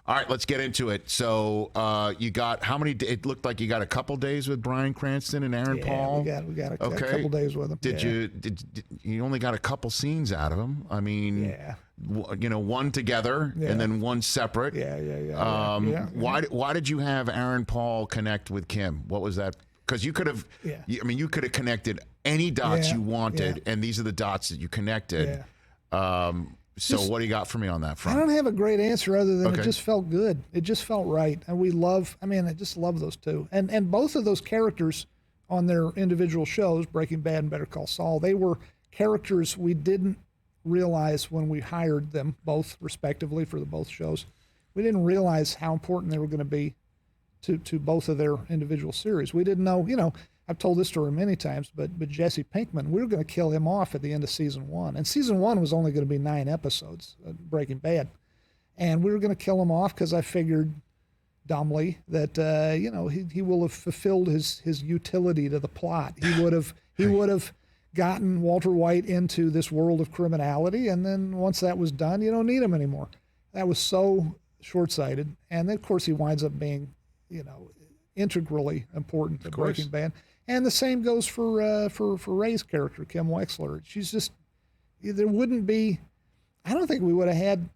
All right, let's get into it. So you got how many? It looked like you got a couple days with Bryan Cranston and Aaron Paul. we got a couple days with him. You only got a couple scenes out of him? I mean, one together and then one separate. Why did you have Aaron Paul connect with Kim? What was that? Because you could have. You could have connected any dots you wanted, and these are the dots that you connected. So what do you got for me on that front? I don't have a great answer other than it just felt good. It just felt right. And I just love those two. And both of those characters on their individual shows, Breaking Bad and Better Call Saul, they were characters we didn't realize when we hired them, both respectively for both shows. We didn't realize how important they were going to be to both of their individual series. We didn't know, I've told this story many times, but Jesse Pinkman, we were going to kill him off at the end of season 1. And season 1 was only going to be 9 episodes of Breaking Bad. And we were going to kill him off because I figured dumbly that, he will have fulfilled his utility to the plot. He would have gotten Walter White into this world of criminality. And then once that was done, you don't need him anymore. That was so short-sighted. And then, of course, he winds up being, integrally important to Breaking Bad. And the same goes for Ray's character, Kim Wexler. She's just, there wouldn't be, I don't think we would have had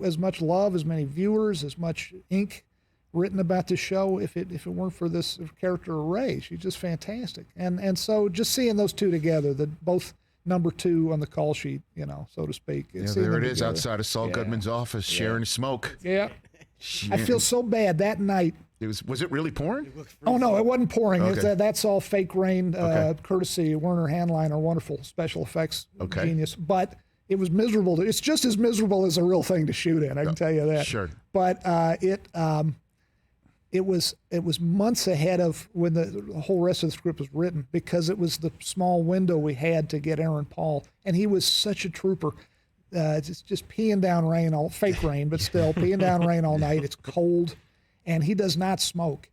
as much love, as many viewers, as much ink written about this show if it weren't for this character of Ray. She's just fantastic. And so just seeing those two together, both number 2 on the call sheet, so to speak. Yeah, there it is outside of Saul Goodman's office, sharing smoke. Yeah. I feel so bad that night. Was it really pouring? Oh, no, it wasn't pouring. Okay. That's all fake rain, courtesy Werner Hanlein, our wonderful special effects genius. But it was miserable. It's just as miserable as a real thing to shoot in, I can tell you that. Sure. But it was months ahead of when the whole rest of the script was written, because it was the small window we had to get Aaron Paul. And he was such a trooper. It's just peeing down rain, fake rain, but still peeing down rain all night. It's cold. And he does not smoke.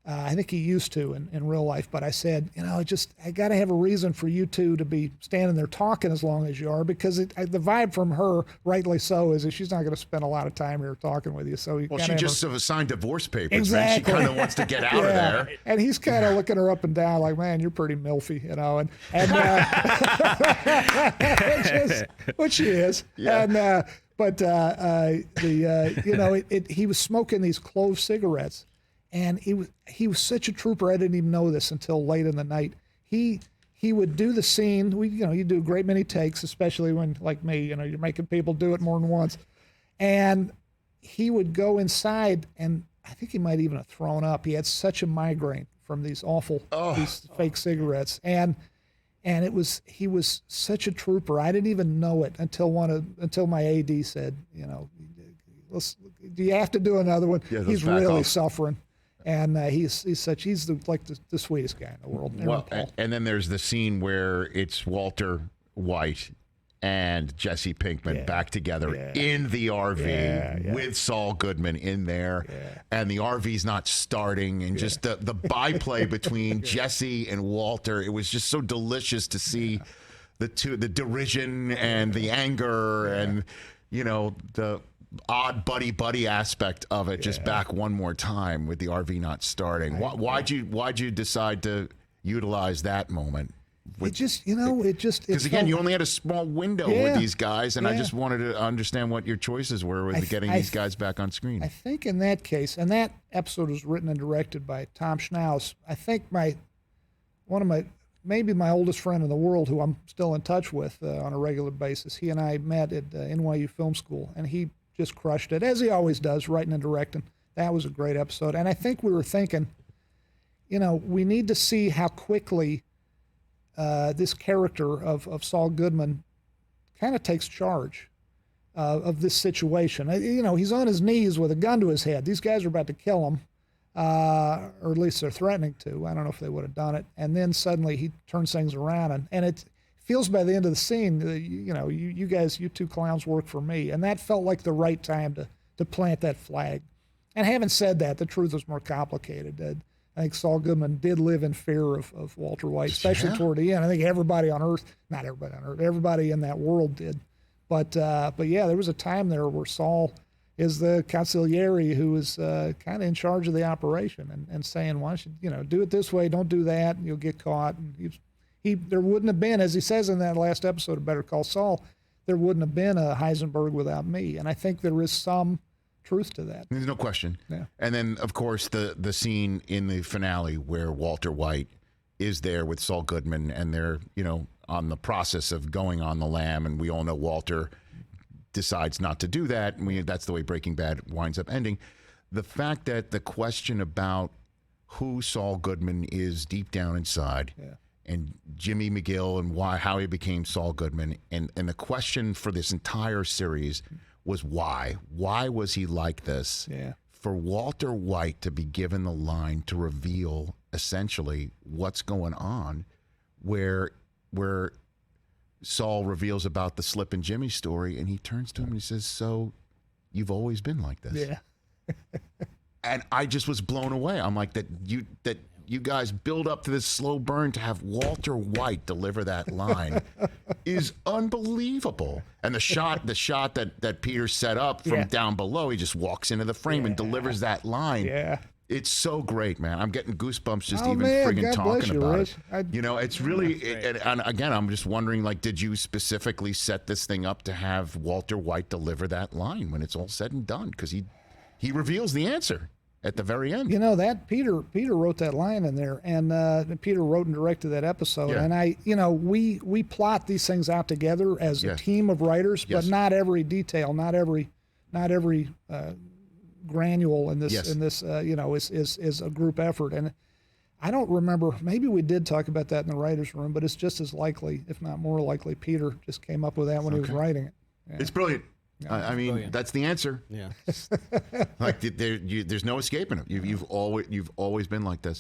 I think he used to in real life. But I said, I got to have a reason for you two to be standing there talking as long as you are, because the vibe from her, rightly so, is that she's not going to spend a lot of time here talking with you. So she just signed divorce papers. Exactly. Man. She kind of wants to get out of there. And he's kind of looking her up and down like, man, you're pretty milfy, which she is. Yeah. He was smoking these clove cigarettes, and he was such a trooper. I didn't even know this until late in the night. He would do the scene. You do a great many takes, especially when, like me, you're making people do it more than once. And he would go inside, and I think he might even have thrown up. He had such a migraine from these these fake cigarettes, and he was such a trooper. I didn't even know it until my AD said, do you have to do another one? Yeah, he's really suffering, and he's the sweetest guy in the world. Well, and then there's the scene where it's Walter White and Jesse Pinkman back together in the RV with Saul Goodman in there, and the RV's not starting, and just the byplay between Jesse and Walter. It was just so delicious to see the derision and the anger and the odd buddy aspect of it just back one more time with the RV not starting. Why'd you decide to utilize that moment? Because again, you only had a small window with these guys, and I just wanted to understand what your choices were with getting these guys back on screen. I think in that case, and that episode was written and directed by Tom Schnauz. I think maybe my oldest friend in the world, who I'm still in touch with on a regular basis. He and I met at NYU Film School, and he just crushed it, as he always does, writing and directing. That was a great episode, and I think we were thinking, we need to see how quickly this character of Saul Goodman kind of takes charge of this situation. He's on his knees with a gun to his head. These guys are about to kill him, or at least they're threatening to. I don't know if they would have done it. And then suddenly he turns things around, and it feels by the end of the scene, you guys, you two clowns work for me. And that felt like the right time to plant that flag. And having said that, the truth was more complicated. I think Saul Goodman did live in fear of Walter White, especially toward the end. I think everybody on Earth, not everybody on Earth, everybody in that world did. But yeah, there was a time there where Saul, is the consigliere who is kind of in charge of the operation and saying, why don't you, do it this way, don't do that, and you'll get caught. And there wouldn't have been, as he says in that last episode of Better Call Saul, there wouldn't have been a Heisenberg without me. And I think there is some truth to that. There's no question. Yeah. And then, of course, the scene in the finale where Walter White is there with Saul Goodman, and they're, on the process of going on the lam, and we all know Walter decides not to do that, and that's the way Breaking Bad winds up ending. The fact that the question about who Saul Goodman is deep down inside, and Jimmy McGill and how he became Saul Goodman, and the question for this entire series was why? Why was he like this? Yeah. For Walter White to be given the line to reveal essentially what's going on, where Saul reveals about the Slip and Jimmy story, and he turns to him and he says, so you've always been like this. Yeah. And I just was blown away. I'm like, that you guys build up to this slow burn to have Walter White deliver that line is unbelievable. And the shot that Peter set up from down below, he just walks into the frame and delivers that line. Yeah. It's so great, man. I'm getting goosebumps just friggin' talking about it. It's really, and again, I'm just wondering, did you specifically set this thing up to have Walter White deliver that line when it's all said and done? Because he reveals the answer at the very end. That Peter wrote that line in there, and Peter wrote and directed that episode. Yeah. And we plot these things out together as a team of writers, but not every detail, not every granule in this is a group effort. And I don't remember, maybe we did talk about that in the writers' room, but it's just as likely, if not more likely, Peter just came up with that when he was writing it. Yeah. It's brilliant. Yeah, I mean, brilliant. That's the answer. Yeah. There's no escaping it. You've always been like this.